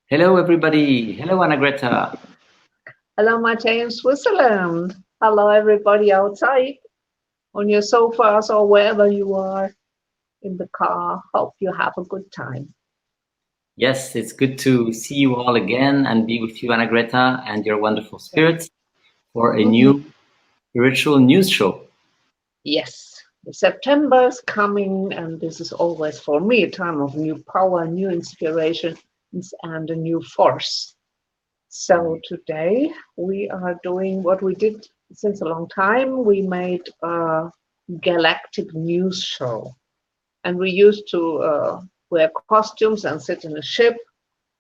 Hello, everybody. Hello, Annagreta. Hello, Matej in Switzerland. Hello, everybody outside on your sofas or wherever you are in the car. Hope you have a good time. Yes, it's good to see you all again and be with you, Annagreta, and your wonderful Yeah. spirits for a Mhm. new spiritual news show. Yes, September is coming, and this is always for me a time of new power, new inspiration, and a new force. So today we are doing what we did since a long time. We made a galactic news show, and we used to wear costumes and sit in a ship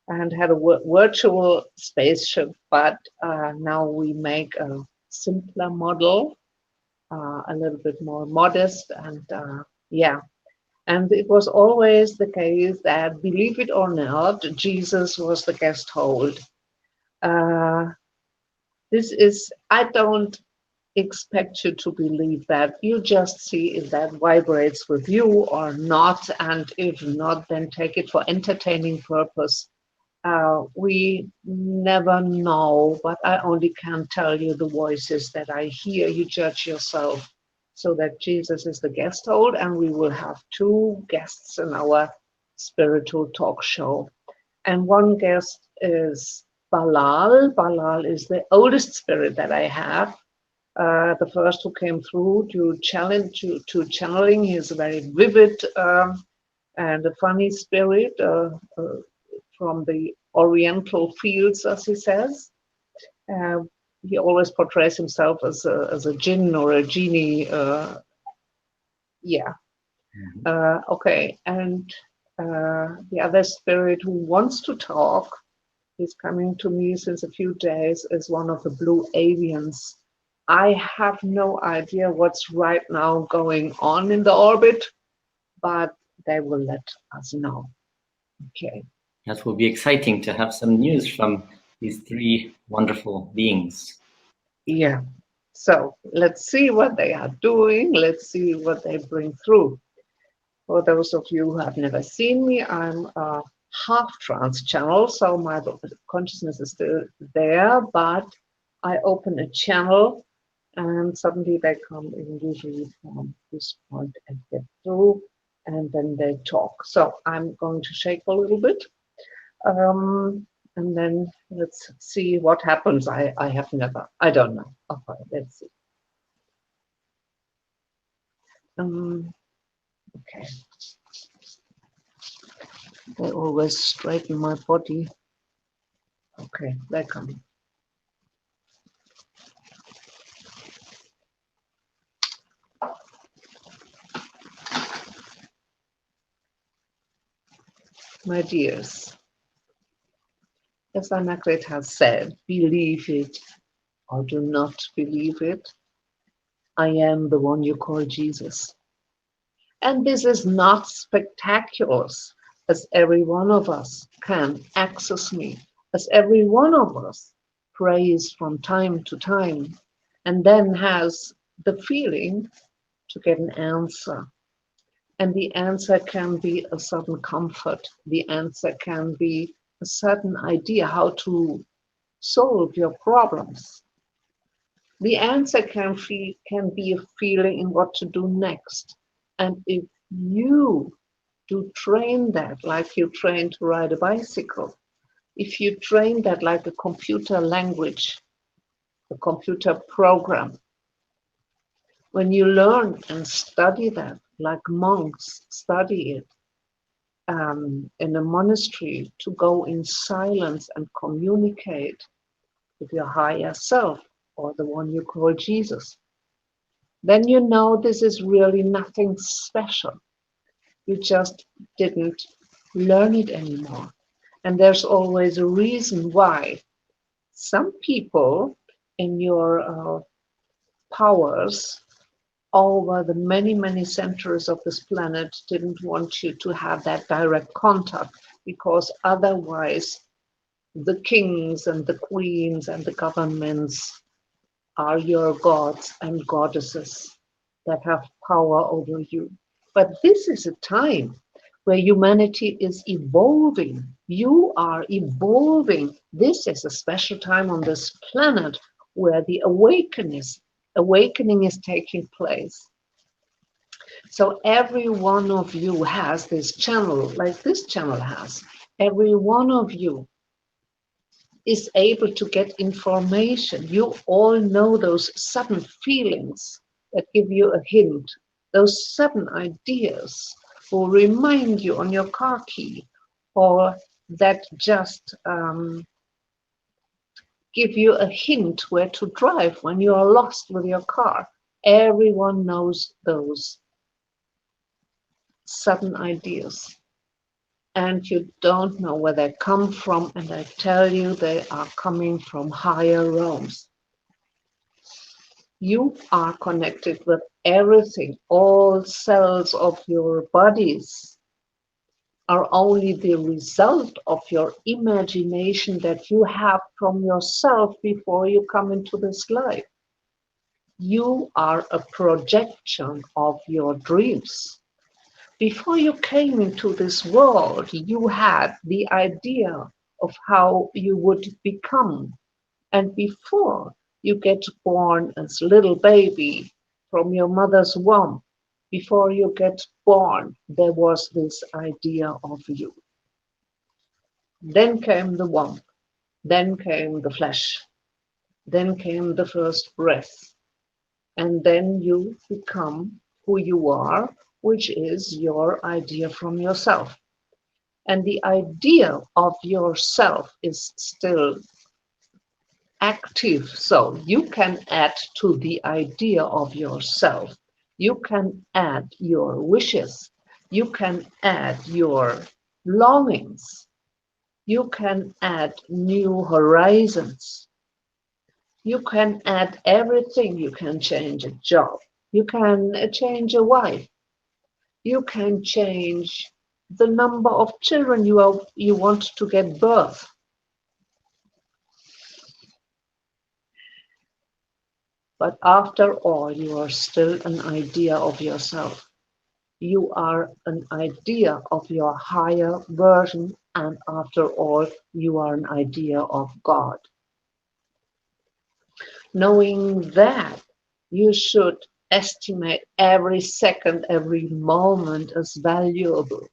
and had a virtual spaceship. But now we make a simpler model, a little bit more modest, and yeah. And it was always the case that, believe it or not, Jesus was the guest hold. Uh, this is, I don't expect you to believe that. You just see if that vibrates with you or not. And if not, then take it for entertaining purpose. We never know, but I only can tell you the voices that I hear. You judge yourself. So that Jesus is the guest hold, and we will have two guests in our spiritual talk show. And one guest is Balal. Balal is the oldest spirit that I have. The first who came through to channeling. He is a very vivid and a funny spirit. From the Oriental fields, as he says. Uh, he always portrays himself as a jinn or a genie. Yeah. Mhm. Okay. And the other spirit who wants to talk, he's coming to me since a few days, is one of the Blue Avians. I have no idea what's right now going on in the orbit, but they will let us know. Okay. That will be exciting to have some news from these three wonderful beings. Yeah. So let's see what they are doing. Let's see what they bring through. For those of you who have never seen me, I'm a half trance channel, so my consciousness is still there, but I open a channel and suddenly they come in, usually from this point, and get through, and then they talk. So I'm going to shake a little bit. And then let's see what happens. I have never, I don't know. Okay, let's see. Okay, they always straighten my body. Okay, they're coming. My dears, as Annagreta has said, believe it or do not believe it, I am the one you call Jesus. And this is not spectacular, as every one of us can access me, as every one of us prays from time to time, and then has the feeling to get an answer. And the answer can be a sudden comfort. The answer can be a certain idea how to solve your problems. The answer can be a feeling in what to do next. And if you do train that like you train to ride a bicycle, if you train that like a computer language, a computer program, when you learn and study that like monks study it, in a monastery, to go in silence and communicate with your higher self, or the one you call Jesus, then you know this is really nothing special. You just didn't learn it anymore. And there's always a reason why. Some people in your powers over the many, many centuries of this planet didn't want you to have that direct contact, because otherwise the kings and the queens and the governments are your gods and goddesses that have power over you. But this is a time where humanity is evolving. You are evolving. This is a special time on this planet where the awakening is taking place. So every one of you has this channel, like this channel has. Every one of you is able to get information. You all know those sudden feelings that give you a hint, those sudden ideas will remind you on your car key, or that just give you a hint where to drive when you are lost with your car. Everyone knows those sudden ideas. And you don't know where they come from, and I tell you, they are coming from higher realms. You are connected with everything. All cells of your bodies are only the result of your imagination that you have from yourself before you come into this life. You are a projection of your dreams. Before you came into this world, you had the idea of how you would become. And before you get born as a little baby from your mother's womb, before you get born, there was this idea of you. Then came the womb, then came the flesh, then came the first breath, and then you become who you are, which is your idea from yourself. And the idea of yourself is still active, so you can add to the idea of yourself. You can add your wishes. You can add your longings. You can add new horizons. You can add everything. You can change a job. You can change a wife. You can change the number of children you want to get birth. But after all, you are still an idea of yourself. You are an idea of your higher version, and after all, you are an idea of God. Knowing that, you should estimate every second, every moment as valuable.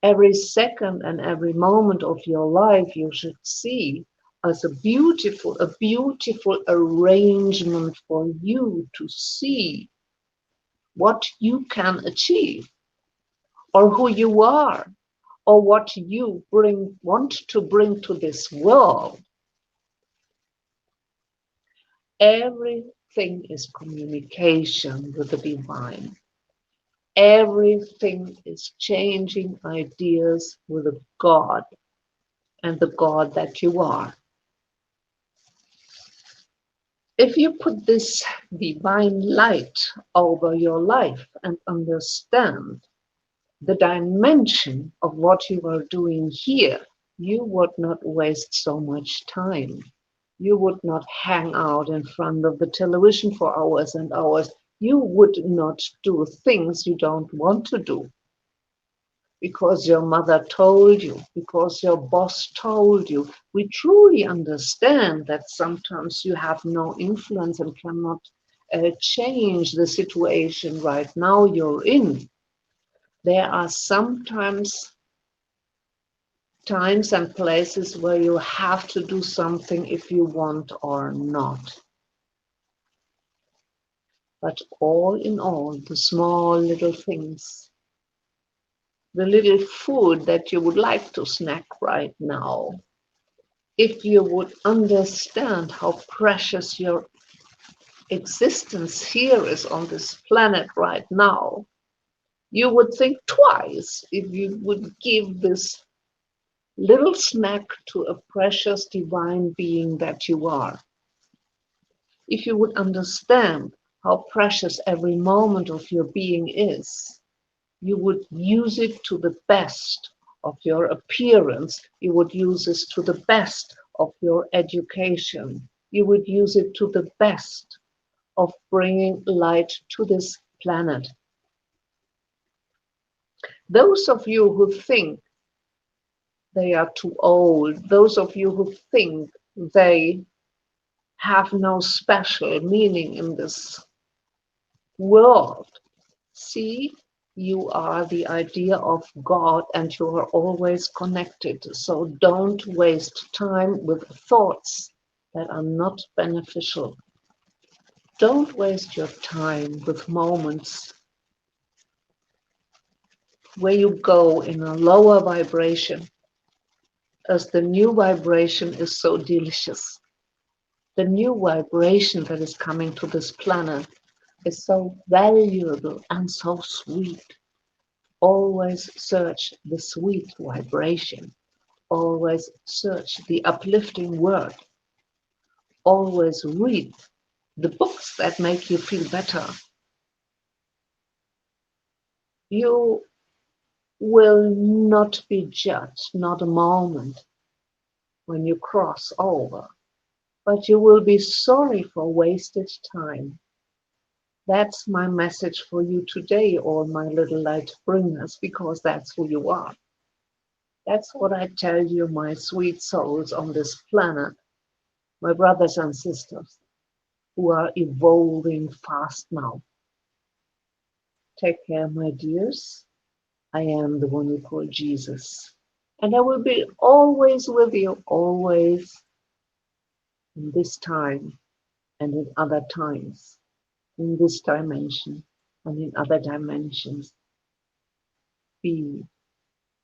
Every second and every moment of your life you should see as a beautiful arrangement for you to see what you can achieve, or who you are, or what you want to bring to this world. Everything is communication with the divine. Everything is changing ideas with a God and the God that you are. If you put this divine light over your life and understand the dimension of what you are doing here, you would not waste so much time. You would not hang out in front of the television for hours and hours. You would not do things you don't want to do because your mother told you, because your boss told you. We truly understand that sometimes you have no influence and cannot change the situation right now you're in. There are sometimes times and places where you have to do something if you want or not. But all in all, the small little things, the little food that you would like to snack right now, if you would understand how precious your existence here is on this planet right now, you would think twice if you would give this little snack to a precious divine being that you are. If you would understand how precious every moment of your being is, you would use it to the best of your appearance. You would use it to the best of your education. You would use it to the best of bringing light to this planet. Those of you who think they are too old, those of you who think they have no special meaning in this world, see, you are the idea of God and you are always connected. So don't waste time with thoughts that are not beneficial. Don't waste your time with moments where you go in a lower vibration, as the new vibration is so delicious. The new vibration that is coming to this planet is so valuable and so sweet. Always search the sweet vibration. Always search the uplifting word. Always read the books that make you feel better. You will not be judged, not a moment, when you cross over, but you will be sorry for wasted time. That's my message for you today, all my little light bringers, because that's who you are. That's what I tell you, my sweet souls on this planet, my brothers and sisters who are evolving fast now. Take care, my dears. I am the one you call Jesus. And I will be always with you, always, in this time and in other times, in this dimension and in other dimensions. Be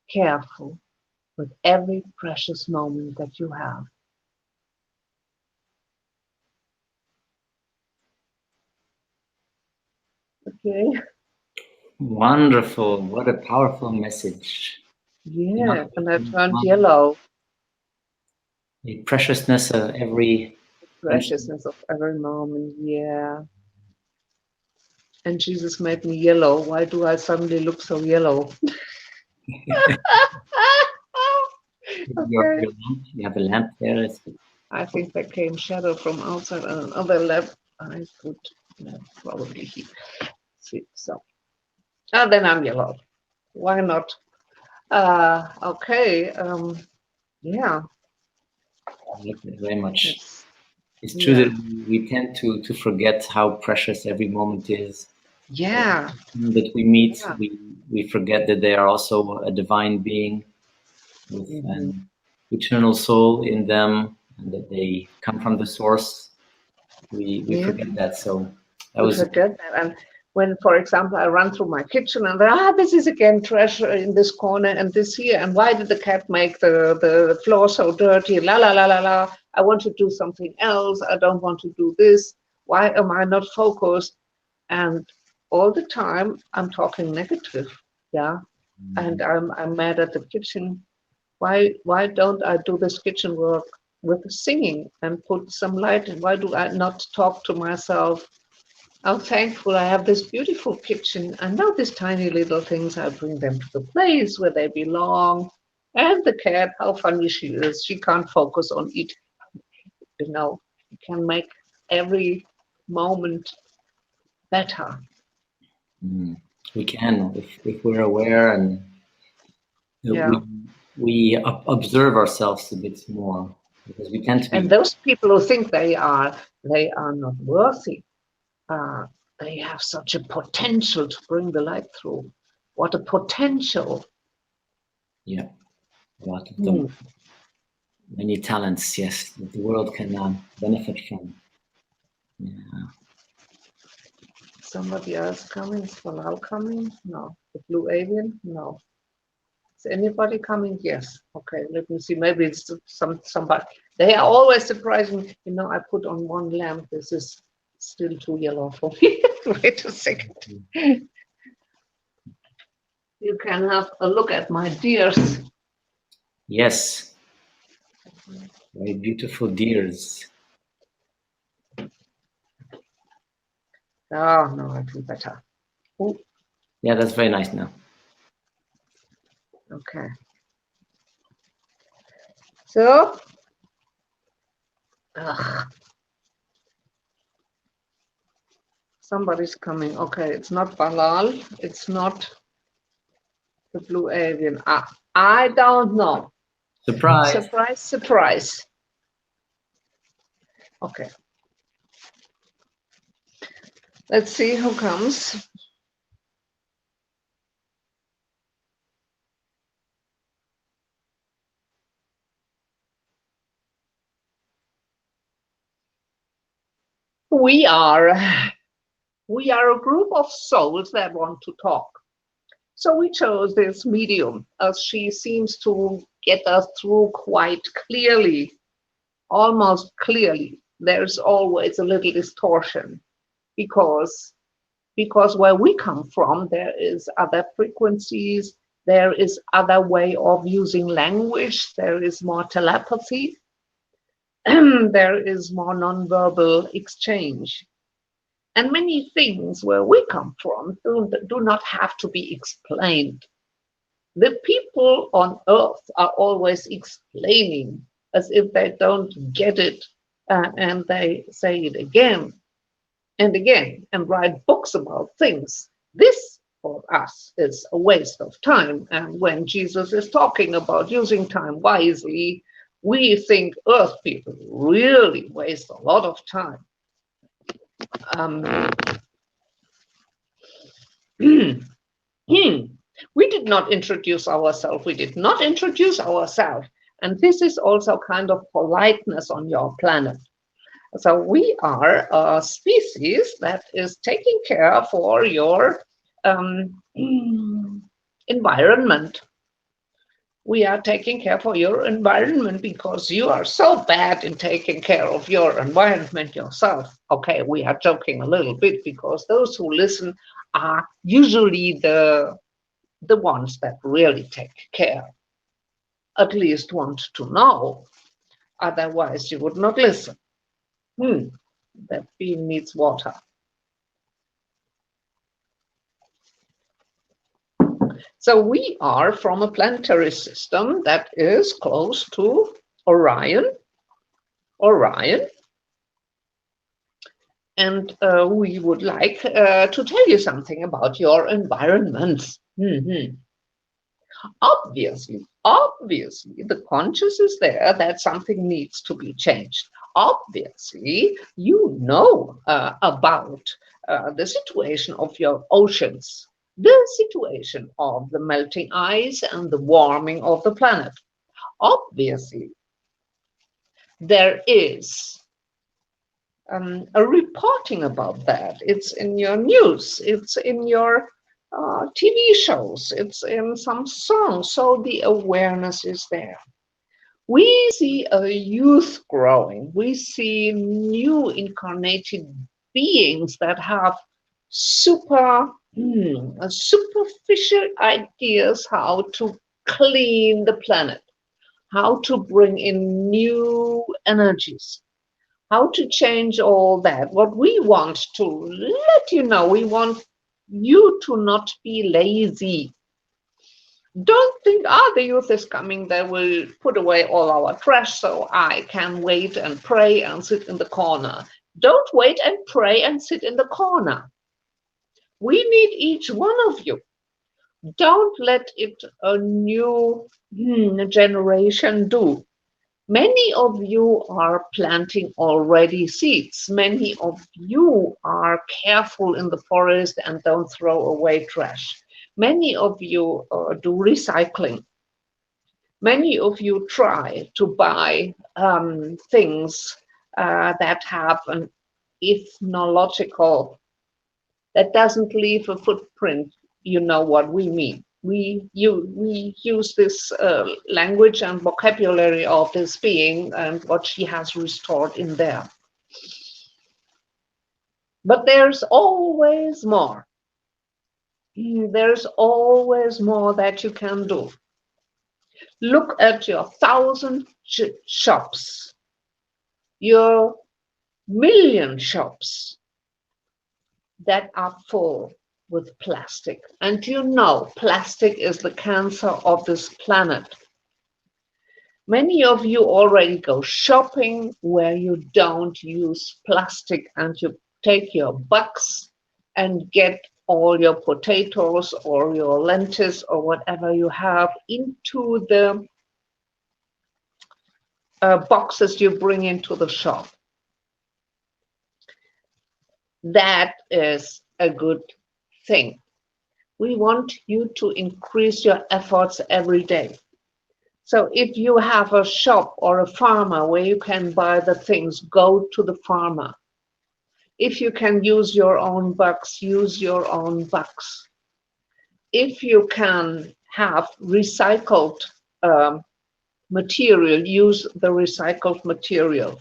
careful with every precious moment that you have. Okay? Wonderful. What a powerful message. Yeah, and I turned yellow. The preciousness of every Preciousness of every moment, yeah. And Jesus made me yellow. Why do I suddenly look so yellow? Okay. You have a lamp there. I think there came shadow from outside and another lamp. I put probably here. See, so. Then I'm yellow. Why not? Okay. Yeah. I like that very much. It's true Yeah. that we tend to forget how precious every moment is. Yeah. That we meet, Yeah. we forget that they are also a divine being with an eternal soul in them, and that they come from the source. We forget that. So that We was forget that. And when, for example, I run through my kitchen and this is again trash in this corner and this here, and why did the cat make the floor so dirty? La la la la la. I want to do something else. I don't want to do this. Why am I not focused? And all the time I'm talking negative. Yeah. And I'm mad at the kitchen. Why don't I do this kitchen work with singing and put some light in? Why do I not talk to myself? I'm thankful I have this beautiful kitchen. And now these tiny little things, I bring them to the place where they belong. And the cat, how funny she is. She can't focus on eating. You can make every moment better. we can if we're aware and we observe ourselves a bit more, because we tend to be. And those people who think they are not worthy. They have such a potential to bring the light through. What a potential. Yeah, a lot of them. Many talents, yes, that the world can benefit from. Yeah. Somebody else coming? Is Falal coming? No. The Blue Avian? No. Is anybody coming? Yes. Okay, let me see. Maybe it's somebody. They are always surprising. I put on one lamp. This is still too yellow for me. Wait a second. You can have a look at my deers. Yes. Very beautiful deers. Oh, no, I feel better. Ooh. Yeah, that's very nice now. Okay. So, somebody's coming. Okay, it's not Balal. It's not The Blue Avian. I don't know. Surprise. Surprise, surprise. Okay. Let's see who comes. We are a group of souls that want to talk. So we chose this medium as she seems to get us through quite clearly, almost clearly. There's always a little distortion because where we come from, there is other frequencies, there is other way of using language, there is more telepathy, there is more nonverbal exchange. And many things where we come from do not have to be explained. The people on Earth are always explaining as if they don't get it, and they say it again and again and write books about things. This, for us, is a waste of time. And when Jesus is talking about using time wisely, we think Earth people really waste a lot of time. We did not introduce ourselves. And this is also kind of politeness on your planet. So we are a species that is taking care for your environment. We are taking care for your environment because you are so bad in taking care of your environment yourself. Okay, we are joking a little bit because those who listen are usually the ones that really take care, at least want to know. Otherwise, you would not listen. That bean needs water. So we are from a planetary system that is close to Orion. And we would like to tell you something about your environment. Obviously, the conscious is there that something needs to be changed. Obviously, you know about the situation of your oceans, the situation of the melting ice and the warming of the planet. Obviously, there is a reporting about that. It's in your news, it's in your TV shows, it's in some songs, so the awareness is there. We see a youth growing, we see new incarnated beings that have superficial ideas how to clean the planet, how to bring in new energies, how to change all that. What we want to let you know, we want you to not be lazy. Don't think, the youth is coming, they will put away all our trash, so I can wait and pray and sit in the corner. Don't wait and pray and sit in the corner. We need each one of you. Don't let it a new generation do. Many of you are planting already seeds. Many of you are careful in the forest and don't throw away trash. Many of you do recycling. Many of you try to buy things that have an ethnological, that doesn't leave a footprint. You know what we mean. We use this language and vocabulary of this being and what she has restored in there. But there's always more. There's always more that you can do. Look at your 1,000 shops, your million shops that are full with plastic. And you know, plastic is the cancer of this planet. Many of you already go shopping where you don't use plastic and you take your bucks and get all your potatoes or your lentils or whatever you have into the boxes you bring into the shop. That is a good thing. We want you to increase your efforts every day. So if you have a shop or a farmer where you can buy the things, go to the farmer. If you can use your own bucks, use your own bucks. If you can have recycled material, use the recycled material.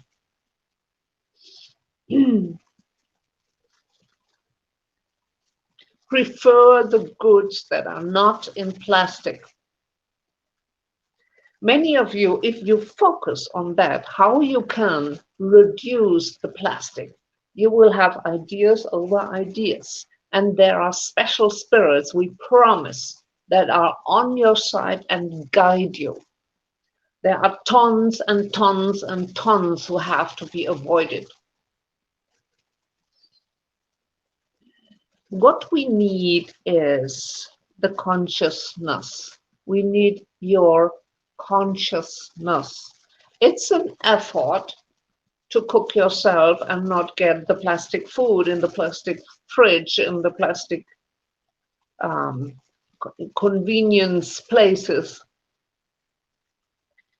Prefer the goods that are not in plastic. Many of you, if you focus on that, how you can reduce the plastic, you will have ideas over ideas. And there are special spirits, we promise, that are on your side and guide you. There are tons and tons and tons who have to be avoided. What we need is the consciousness. We need your consciousness. It's an effort to cook yourself and not get the plastic food in the plastic fridge, in the plastic convenience places.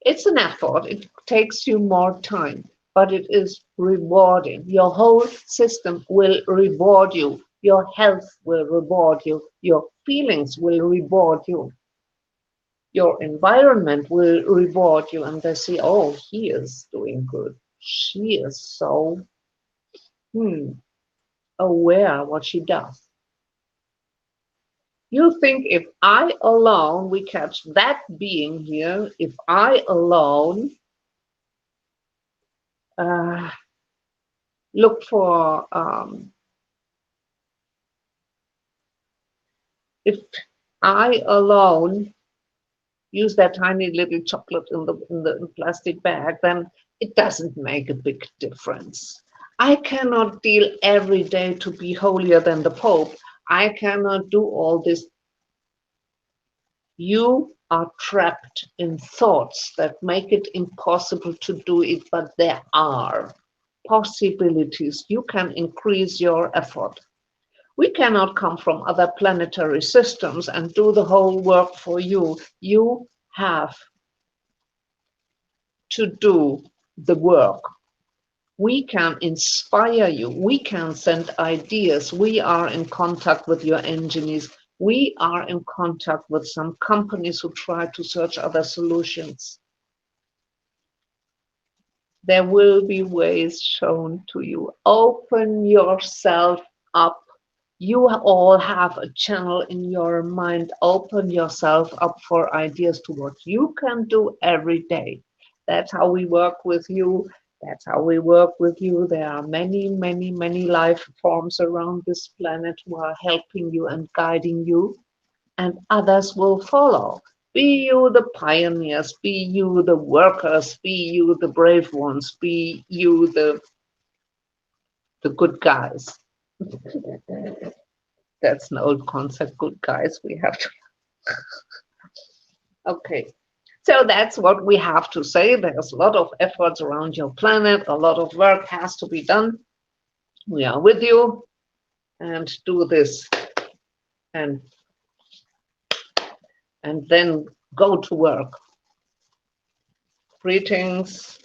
It's an effort. It takes you more time, but it is rewarding. Your whole system will reward you. Your health will reward you. Your feelings will reward you. Your environment will reward you. And they say, oh, he is doing good. She is so aware what she does. You think if I alone, we catch that being here, if I alone look for if I alone use that tiny little chocolate in the plastic bag, then it doesn't make a big difference. I cannot deal every day to be holier than the Pope. I cannot do all this. You are trapped in thoughts that make it impossible to do it, but there are possibilities. You can increase your effort. We cannot come from other planetary systems and do the whole work for you. You have to do the work. We can inspire you. We can send ideas. We are in contact with your engineers. We are in contact with some companies who try to search other solutions. There will be ways shown to you. Open yourself up. You all have a channel in your mind. Open yourself up for ideas to what you can do every day. That's how we work with you. That's how we work with you. There are many, many, many life forms around this planet who are helping you and guiding you, and others will follow. Be you the pioneers, be you the workers, be you the brave ones, be you the good guys. That's an old concept, good guys. We have to. Okay. So that's what we have to say. There's a lot of efforts around your planet. A lot of work has to be done. We are with you and do this and then go to work. Greetings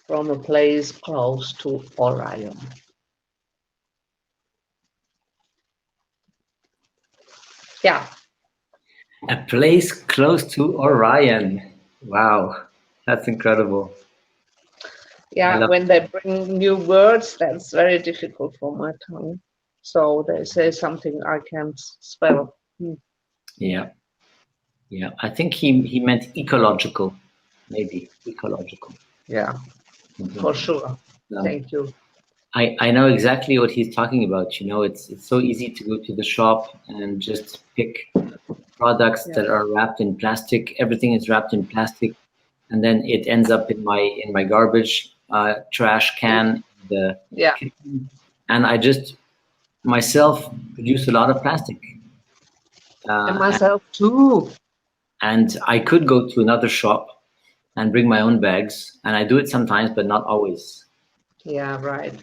from a place close to Orion. Yeah. A place close to Orion. Wow, that's incredible. Yeah, when they bring new words, that's very difficult for my tongue. So they say something I can't spell. Yeah. Yeah, I think he meant ecological, maybe ecological. Yeah, for sure. Thank you. I know exactly what he's talking about. You know, it's so easy to go to the shop and just pick products that are wrapped in plastic. Everything is wrapped in plastic, and then it ends up in my garbage trash can. And I just myself produce a lot of plastic. And myself too. And I could go to another shop and bring my own bags, and I do it sometimes, but not always. Yeah, right.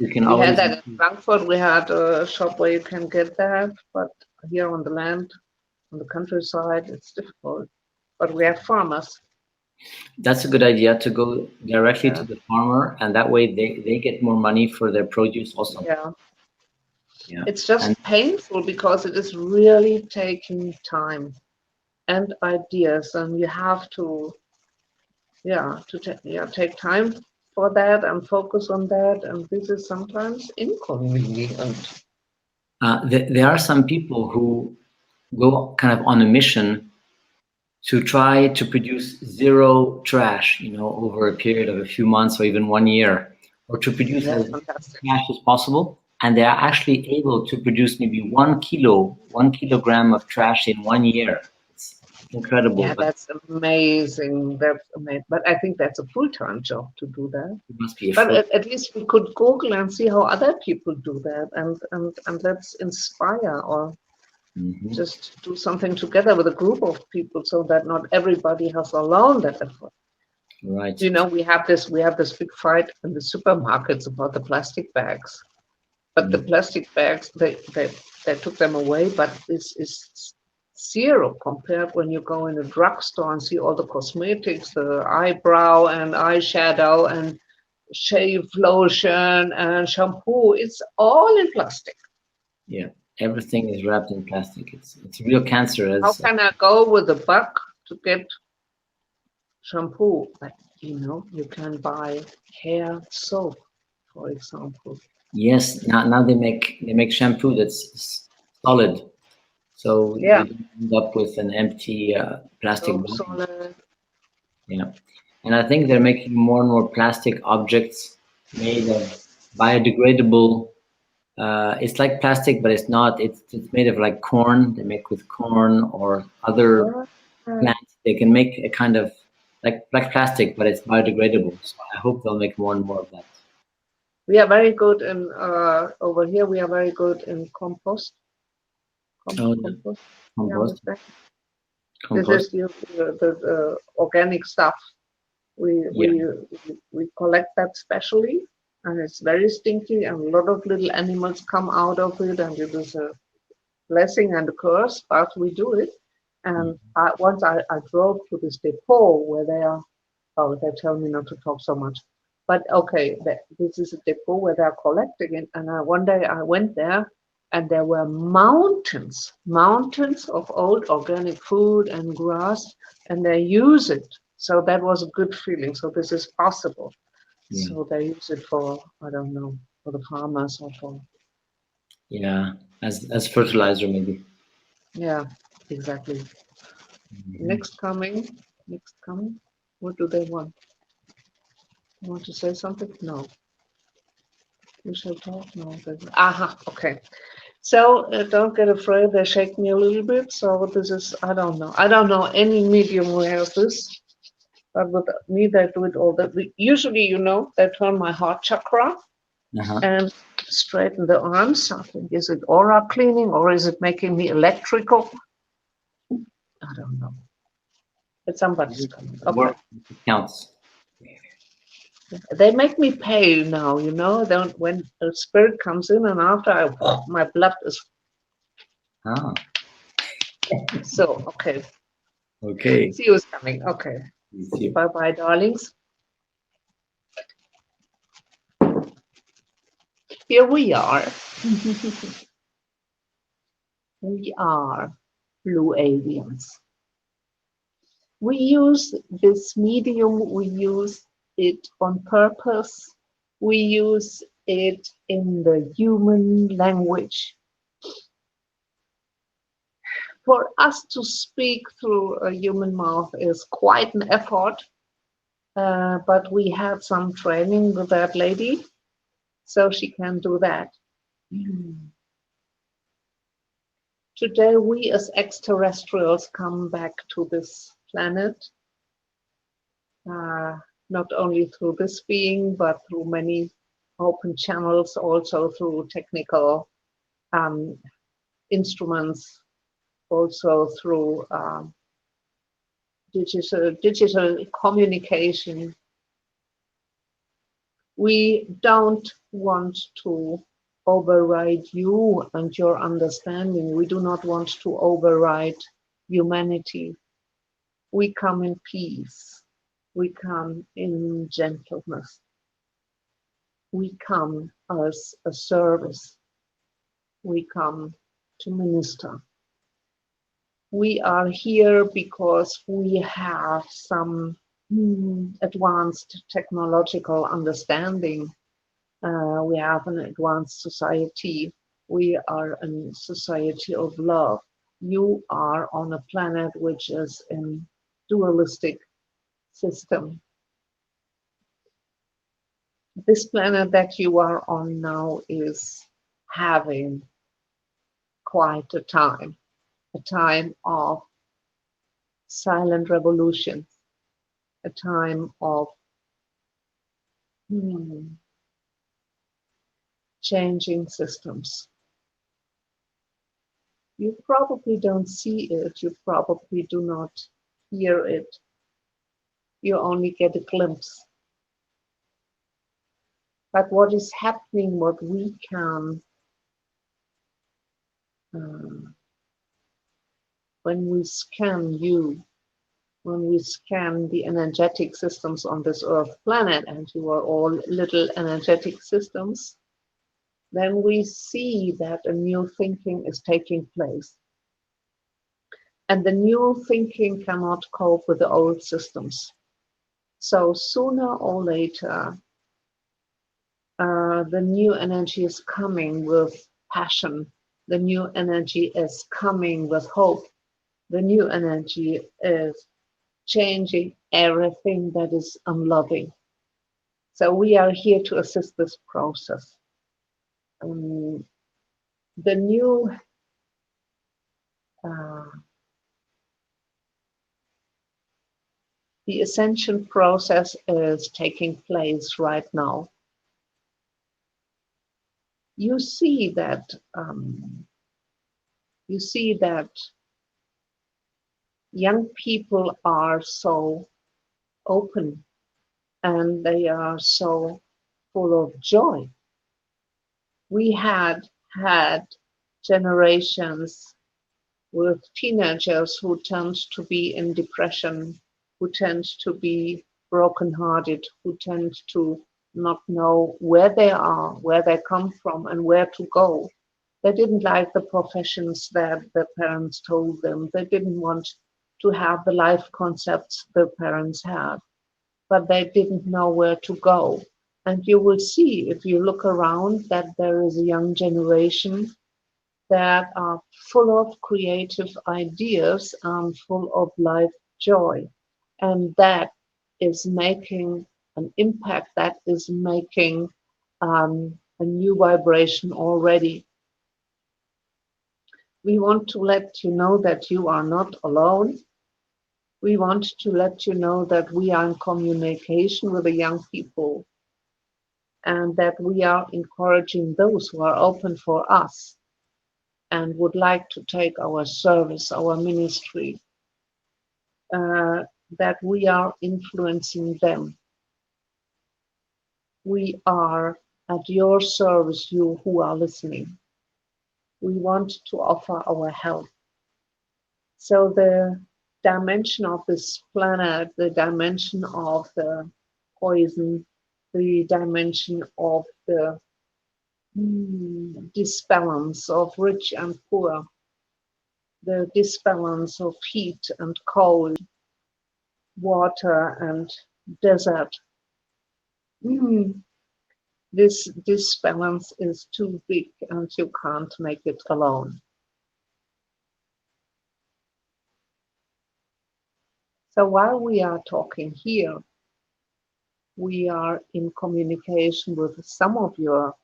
You can We always. had that in Frankfurt. We had a shop where you can get that, but here on the land, on the countryside, it's difficult. But we have farmers. That's a good idea, to go directly Yeah. to the farmer, and that way they get more money for their produce also. Yeah. Yeah. It's just painful because it is really taking time and ideas, and you have to, take time for that and focus on that, and this is sometimes inconvenient. There are some people who go kind of on a mission to try to produce zero trash, over a period of a few months or even 1 year, or to produce That's as fantastic. trash as possible. And they are actually able to produce maybe 1 kilogram of trash in 1 year. It's incredible. Yeah, that's amazing. That's amazing. But I think that's a full-time job to do that. It must be a But full. at least we could Google and see how other people do that, and let's inspire or just do something together with a group of people, so that not everybody has alone that effort. Right. We have this big fight in the supermarkets about the plastic bags. But the plastic bags, they took them away, but this is zero compared when you go in a drugstore and see all the cosmetics, the eyebrow and eyeshadow and shave lotion and shampoo. It's all in plastic. Yeah, everything is wrapped in plastic. It's real cancer. How can I go with a buck to get shampoo? But you can buy hair soap, for example. Yes, now they make shampoo that's solid, so you don't end up with an empty plastic bottle. Solid. Yeah, and I think they're making more and more plastic objects made of biodegradable. It's like plastic, but it's not. It's made of like corn. They make with corn or other plants. They can make a kind of like plastic, but it's biodegradable. So I hope they'll make more and more of that. We are very good in over here. We are very good in compost. Compost. Compost. This is the organic stuff. We collect that specially, and it's very stinky, and a lot of little animals come out of it, and it is a blessing and a curse, but we do it. And once I drove to this depot where they are. Oh, they tell me not to talk so much. But okay, this is a depot where they're collecting it. And one day I went there, and there were mountains of old organic food and grass, and they use it. So that was a good feeling. So this is possible. Yeah. So they use it for, I don't know, for the farmers or for. Yeah, as fertilizer maybe. Yeah, exactly. Next coming. What do they want? You want to say something? No. We shall talk? No. Aha, okay. So don't get afraid, they shake me a little bit. So this is, I don't know any medium who has this. But with me, they do it all that. Usually, they turn my heart chakra and straighten the arms. I think, is it aura cleaning or is it making me electrical? I don't know. But somebody's coming. Okay. It counts. They make me pale now, when a spirit comes in, and after my blood is. So, okay. Okay. See who's coming. Okay. Bye-bye, darlings. Here we are. We are Blue Avians. We use this medium, we use it on purpose. We use it in the human language. For us to speak through a human mouth is quite an effort, but we had some training with that lady, so she can do that. Today, we as extraterrestrials come back to this planet, not only through this being, but through many open channels, also through technical instruments, also through digital communication. We don't want to override you and your understanding. We do not want to override humanity. We come in peace. We come in gentleness. We come as a service. We come to minister. We are here because we have some advanced technological understanding. We have an advanced society. We are a society of love. You are on a planet which is in dualistic system. This planet that you are on now is having quite a time of silent revolution, a time of changing systems. You probably don't see it, you probably do not hear it, you only get a glimpse. But what is happening, what we can, when we scan you, when we scan the energetic systems on this Earth planet, and you are all little energetic systems, then we see that a new thinking is taking place. And the new thinking cannot cope with the old systems. So sooner or later, the new energy is coming with passion. The new energy is coming with hope. The new energy is changing everything that is unloving. So we are here to assist this process. The new the ascension process is taking place right now. You see that young people are so open and they are so full of joy. We had generations with teenagers who tend to be in depression, who tend to be brokenhearted, who tend to not know where they are, where they come from, and where to go. They didn't like the professions that their parents told them. They didn't want to have the life concepts their parents had, but they didn't know where to go. And you will see, if you look around, that there is a young generation that are full of creative ideas and full of life joy. And that is making an impact, that is making a new vibration already. We want to let you know that you are not alone. We want to let you know that we are in communication with the young people and that we are encouraging those who are open for us and would like to take our service, our ministry, that we are influencing them. We are at your service, you who are listening. We want to offer our help. So the dimension of this planet, the dimension of the poison, the dimension of the disbalance of rich and poor, the disbalance of heat and cold, water and desert. This disbalance is too big and you can't make it alone. So while we are talking here, we are in communication with some of your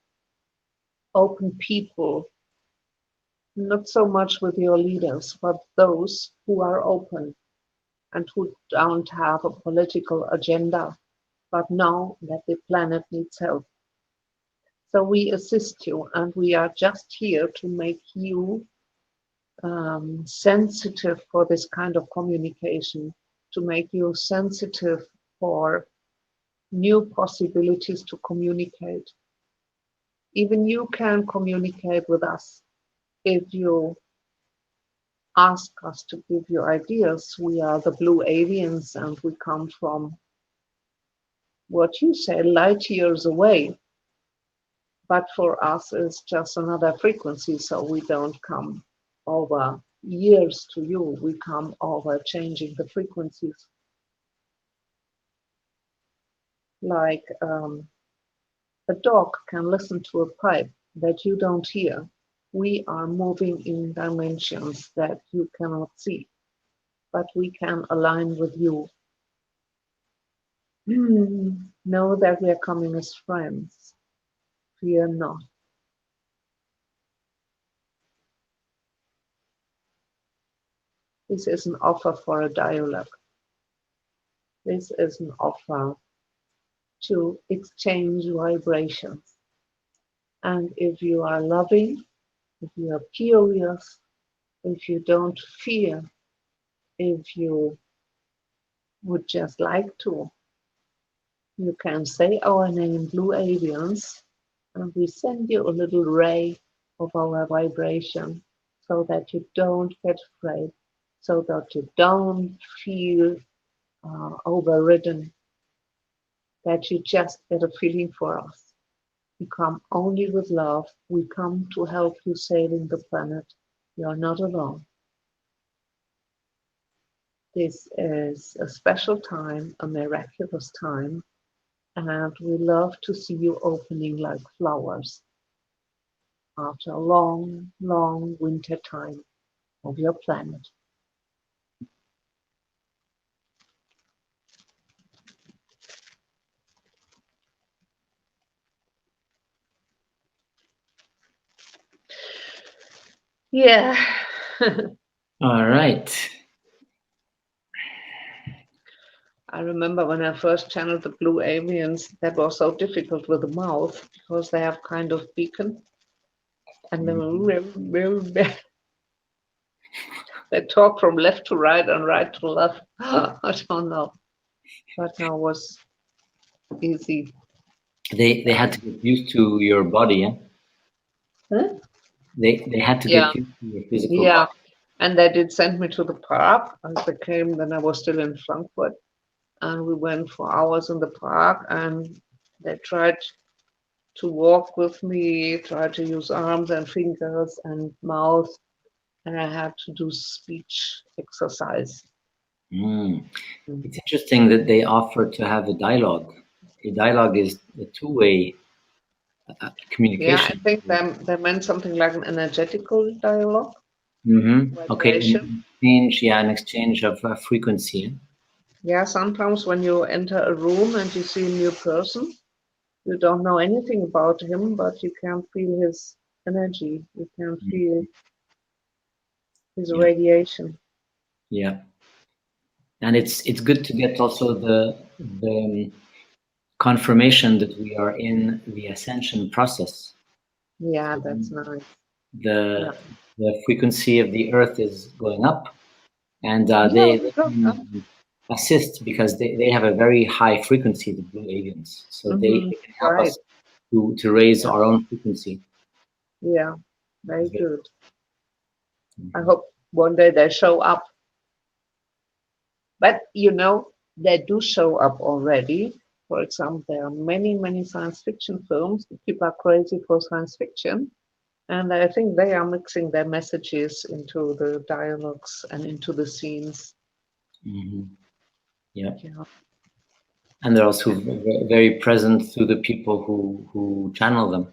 open people, not so much with your leaders, but those who are open and who don't have a political agenda, but know that the planet needs help. So we assist you, and we are just here to make you sensitive for this kind of communication, to make you sensitive for new possibilities to communicate. Even you can communicate with us if you ask us to give you ideas. We are the Blue Avians, and we come from what you say, light years away. But for us, it's just another frequency, so we don't come over years to you. We come over changing the frequencies. Like a dog can listen to a pipe that you don't hear. We are moving in dimensions that you cannot see, but we can align with you. Know that we are coming as friends. Fear not. This is an offer for a dialogue. This is an offer to exchange vibrations. And if you are loving, if you are curious, if you don't fear, if you would just like to, you can say our name, Blue Avians, and we send you a little ray of our vibration so that you don't get afraid, so that you don't feel overridden, that you just get a feeling for us. We come only with love. We come to help you sailing the planet. You are not alone. This is a special time, a miraculous time, and we love to see you opening like flowers after a long, long winter time of your planet. Yeah. All right. I remember when I first channeled the Blue Avians, that was so difficult with the mouth because they have kind of beacon and they talk from left to right and right to left. I don't know, but now it was easy. They had to get used to your body, yeah? Huh? They had to Yeah. get used to your physical Yeah, body. and they did send me to the park. As they came, then I was still in Frankfurt, and we went for hours in the park, and they tried to walk with me, tried to use arms and fingers and mouth, and I had to do speech exercise. It's interesting that they offer to have a dialogue. A dialogue is a two-way Yeah, I communication. think they meant something like an energetical dialogue, Okay, vibration. an exchange of frequency. Yeah, sometimes when you enter a room and you see a new person, you don't know anything about him, but you can feel his energy. You can feel his Yeah, radiation. yeah, and it's good to get also the confirmation that we are in the ascension process. Yeah, So that's nice. Yeah, the frequency of the Earth is going up, and yeah, they good. can assist because they have a very high frequency, the Blue Avians. So they can help Right. us to raise Yeah, our own frequency. yeah, very good. I Mhm. hope one day they show up. But you know, they do show up already. For example, there are many, many science fiction films. People are crazy for science fiction. And I think they are mixing their messages into the dialogues and into the scenes. Yeah, Yeah, and they're also very present to the people who channel them.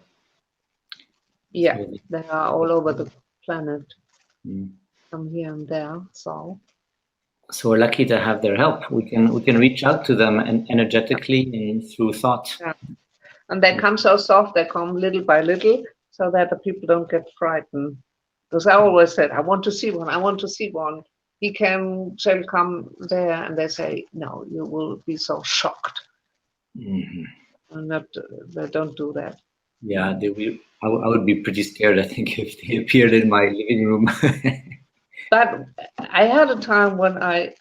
yeah, So they are all over the planet, mm. from here and there. So we're lucky to have their help. We can reach out to them and energetically and through thought. Yeah. And they come so soft, they come little by little, so that the people don't get frightened. Because I always said, I want to see one, I want to see one. He can shall come there, and they say, no, you will be so shocked. Mhm. And not, they don't do that. Yeah, I would be pretty scared, I think, if they appeared in my living room. But I had a time when I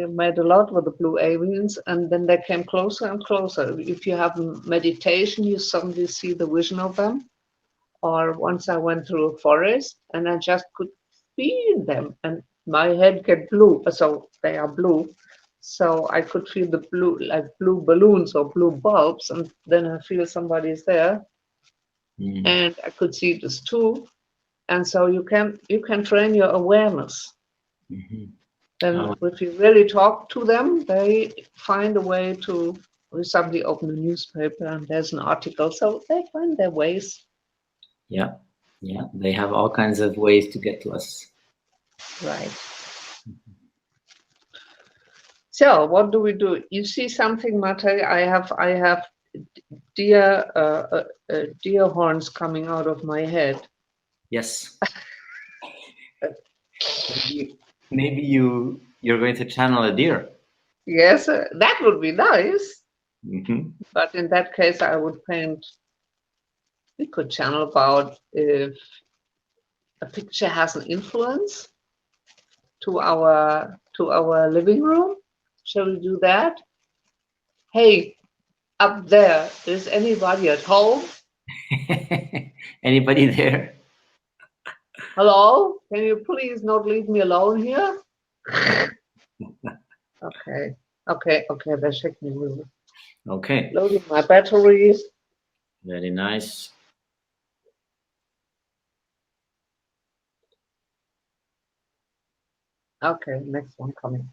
met a lot with the Blue Avians, and then they came closer and closer. If you have meditation, you suddenly see the vision of them. Or once I went through a forest and I just could feel them, and my head get blue. So they are blue. So I could feel the blue, like blue balloons or blue bulbs, and then I feel somebody's there, Mm. and I could see this too. And so you can train your awareness. Mhm. Then if you really talk to them, they find a way to. We suddenly open a newspaper and there's an article, so they find their ways. Yeah, yeah, they have all kinds of ways to get to us. Right. So what do we do? You see something, Mate? I have deer deer horns coming out of my head. Yes. Maybe you're going to channel a deer. Yes, that would be nice. Hmm. But in that case, I would paint. We could channel about if a picture has an influence to our living room. Shall we do that? Hey, up there, is anybody at home? Anybody there? Hello? Can you please not leave me alone here? Okay, okay, they're shaking me. Okay, Loading my batteries. very nice. Okay, next one coming.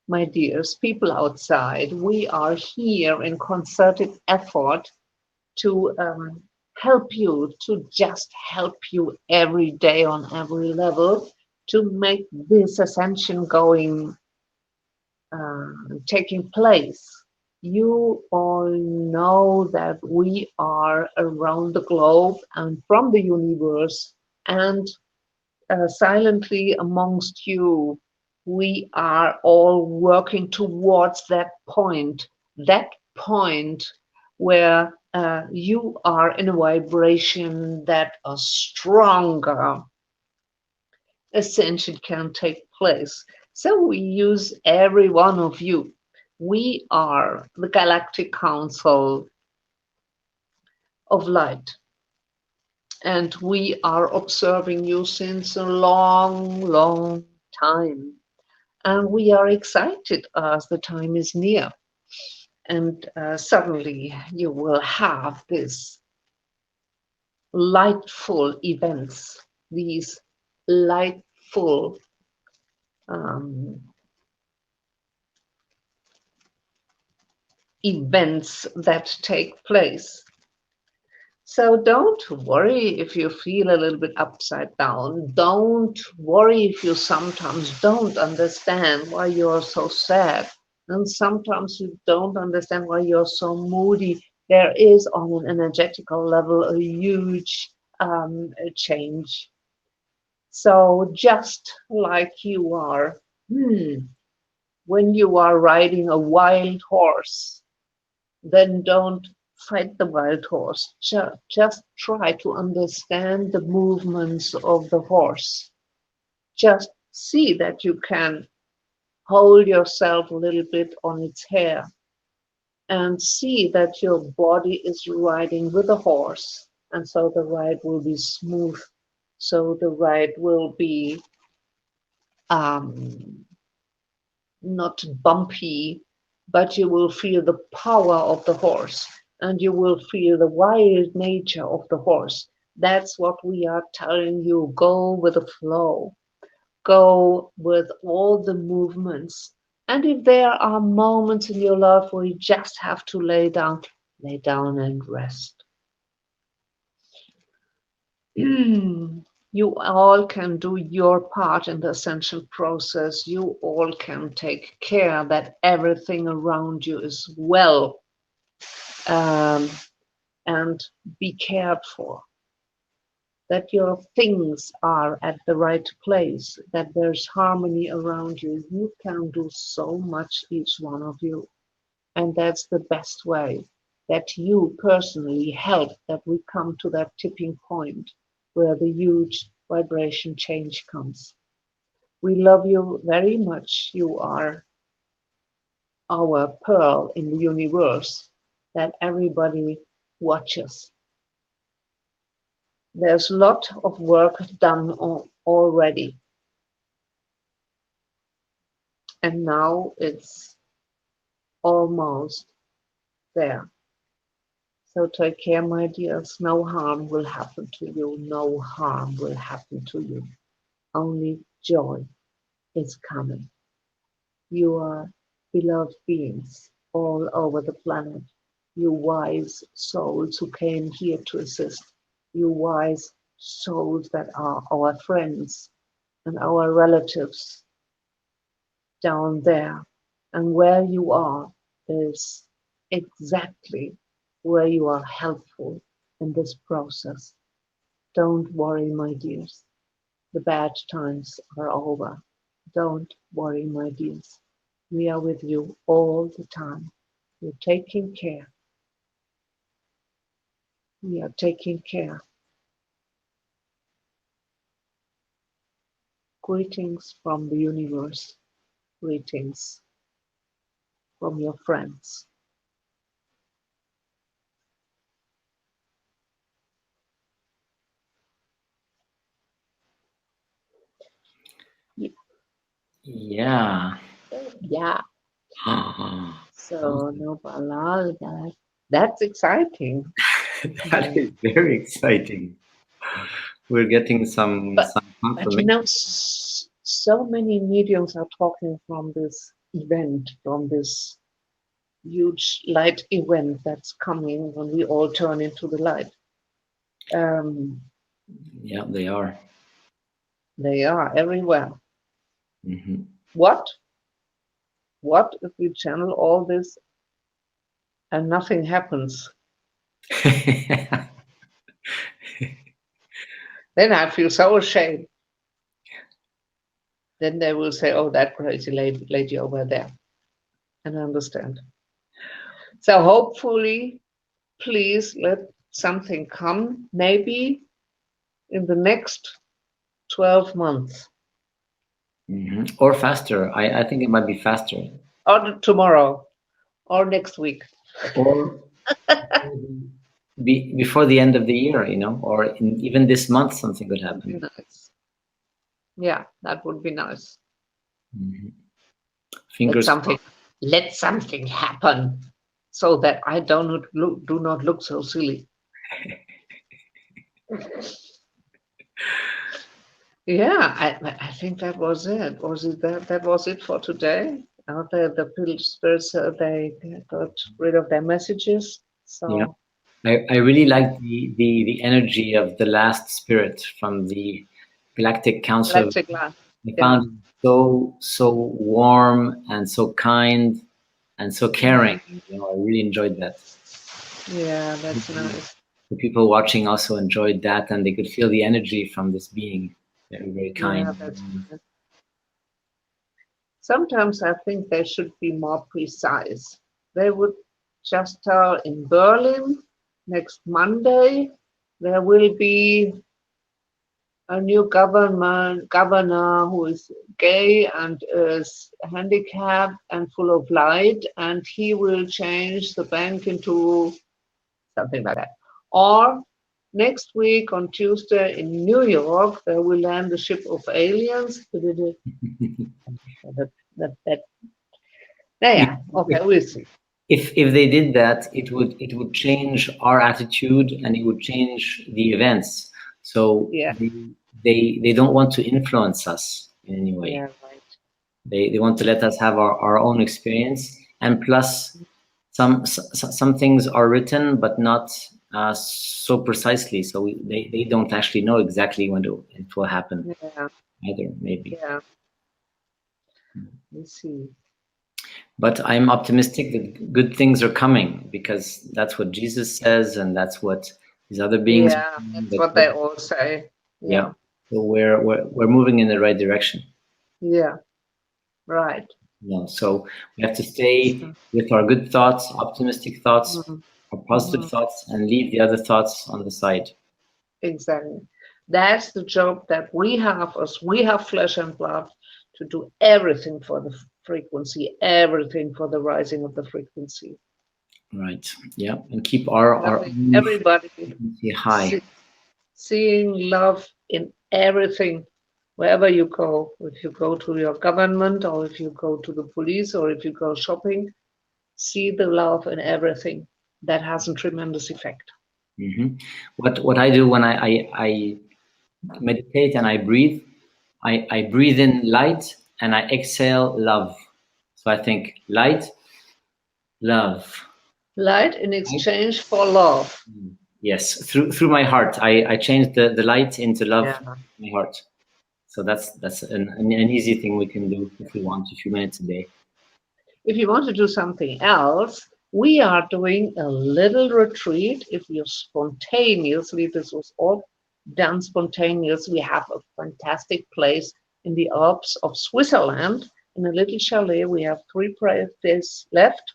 My dears, people outside, we are here in concerted effort to help you, to just help you every day on every level to make this ascension taking place. You all know that we are around the globe and from the universe, and silently amongst you, we are all working towards that point where you are in a vibration that a stronger ascension can take place. So we use every one of you. We are the Galactic Council of Light, and we are observing you since a long, long time. And we are excited as the time is near. And suddenly you will have this lightful events, these lightful um, events that take place. So don't worry if you feel a little bit upside down. Don't worry if you sometimes don't understand why you're so sad. And sometimes you don't understand why you're so moody. There is on an energetical level a huge change. So just like you are, when you are riding a wild horse, then don't fight the wild horse. Just try to understand the movements of the horse. Just see that you can hold yourself a little bit on its hair and see that your body is riding with the horse. And so the ride will be smooth. So the ride will be um, not bumpy, but you will feel the power of the horse and you will feel the wild nature of the horse. That's what we are telling you. Go with the flow, go with all the movements. And if there are moments in your life where you just have to lay down and rest. You all can do your part in the ascension process. You all can take care that everything around you is well, um, and be cared for, that your things are at the right place, that there's harmony around you. You can do so much, each one of you. And that's the best way. that you personally help that we come to that tipping point where the huge vibration change comes. We love you very much. You are our pearl in the universe that everybody watches. There's a lot of work done already. And now it's almost there. So take care, my dears. No harm will happen to you. No harm will happen to you. Only joy is coming. You are beloved beings all over the planet. You wise souls who came here to assist. You wise souls that are our friends and our relatives down there. And where you are is exactly where you are helpful in this process. Don't worry, my dears. The bad times are over. Don't worry, my dears. We are with you all the time. We're taking care. We are taking care. Greetings from the universe. Greetings from your friends. Yeah. Yeah. So, no, Balal, that's exciting. That is very exciting. We're getting some But you confirmation. know, so many mediums are talking from this event, from this huge light event that's coming when we all turn into the light. Yeah, they are. They are everywhere. Mm-hmm. What if we channel all this and nothing happens? Then I feel so ashamed. Then they will say, oh, that crazy lady over there. And I understand. So hopefully, please let something come, maybe in the next 12 months. Mm-hmm. Or faster. I think it might be faster. Or tomorrow, or next week. Or before the end of the year, or even this month, something could happen. Nice. Yeah, that would be nice. Mm-hmm. Fingers crossed. Let something happen so that I do not look so silly. Yeah, I think that was it. Was it that was it for today? The spirits they got rid of their messages. So Yeah. I really like the energy of the last spirit from the Galactic Council. Galactic Light. I found it so warm and so kind and so caring. I really enjoyed that. Yeah, that's nice. The people watching also enjoyed that, and they could feel the energy from this being. Very, very kind. Yeah, that's nice. Sometimes I think they should be more precise. They would just tell in Berlin next Monday there will be a new governor who is gay and is handicapped and full of light, and he will change the bank into something like that. Or next week on Tuesday in New York, there will land a ship of aliens. Yeah, okay, we'll see. If they did that, it would change our attitude and it would change the events. So yeah, they don't want to influence us in any way. Yeah, right. They want to let us have our own experience, and plus some things are written but not so precisely, so they don't actually know exactly when it will happen. Yeah. Either, maybe. Yeah. Let's see. But I'm optimistic that good things are coming, because that's what Jesus says, and that's what these other beings. Yeah, that's what they all say. Yeah. So we're moving in the right direction. Yeah. Right. Yeah. So we have to stay with our good thoughts, optimistic thoughts, Or positive thoughts, and leave the other thoughts on the side. Exactly. That's the job that we have, as we have flesh and blood, to do everything for the frequency, everything for the rising of the frequency. Right. Yeah. And keep our everybody frequency high. Seeing love in everything, wherever you go. If you go to your government, or if you go to the police, or if you go shopping, see the love in everything. That has a tremendous effect. Mm-hmm. What I do when I meditate and I breathe in light and I exhale love. So I think light, love. Light in exchange for love. Yes, through my heart. I change the light into love in my heart. So that's an easy thing we can do if we want, a few minutes a day. If you want to do something else, we are doing a little retreat. If you spontaneously, this was all done spontaneous. We have a fantastic place in the Alps of Switzerland, in a little chalet. We have 3 days left,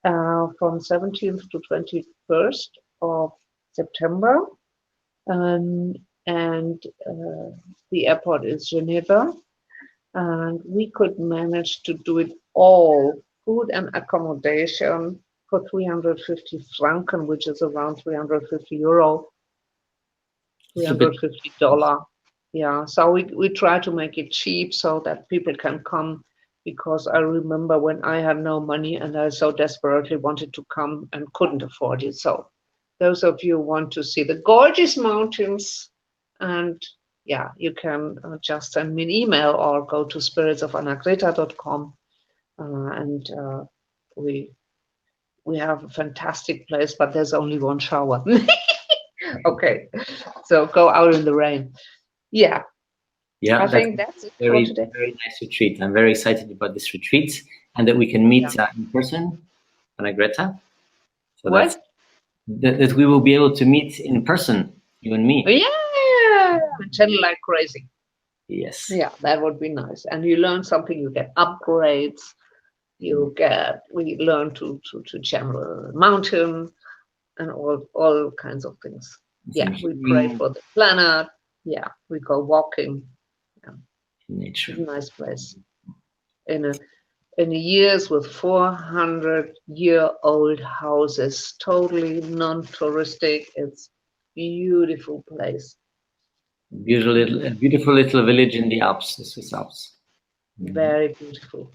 from 17th to 21st of September. And the airport is Geneva. And we could manage to do it all, food and accommodation, for 350 franken, which is around 350 euro, $350. Yeah, so we try to make it cheap so that people can come, because I remember when I had no money and I so desperately wanted to come and couldn't afford it. So those of you who want to see the gorgeous mountains, and yeah, you can just send me an email or go to spiritsofannagreta.com, and we have a fantastic place, but there's only one shower. Okay, so go out in the rain. Yeah, I think that's it for today. Very nice retreat. I'm very excited about this retreat and that we can meet in person, Annagreta. So what? That we will be able to meet in person, you and me. Yeah, channel like crazy. Yes. Yeah, that would be nice. And you learn something, you get upgrades, we learn to channel a mountain and all kinds of things. Yeah, we pray for the planet. Yeah, we go walking. Yeah. Nature. It's a nice place. In a years with 400-year-old houses, totally non-touristic. It's beautiful place. Beautiful little village in the Alps, the Swiss Alps. Very beautiful.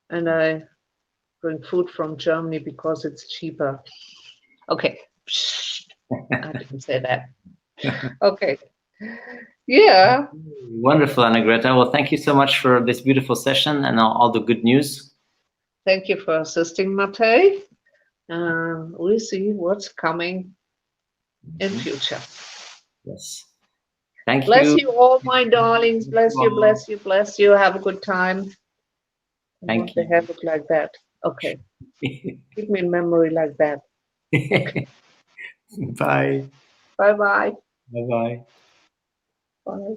And I bring food from Germany because it's cheaper. Okay. I didn't say that. Okay. Yeah. Wonderful, Annagreta. Well, thank you so much for this beautiful session and all the good news. Thank you for assisting, Matej. We'll see what's coming in future. Yes. Thank you. Bless you all, my darlings. Bless you, bless you, bless you. Have a good time. Thank you. They have it like that. Okay. Keep me in memory like that. Okay. Bye. Bye-bye. Bye-bye. Bye.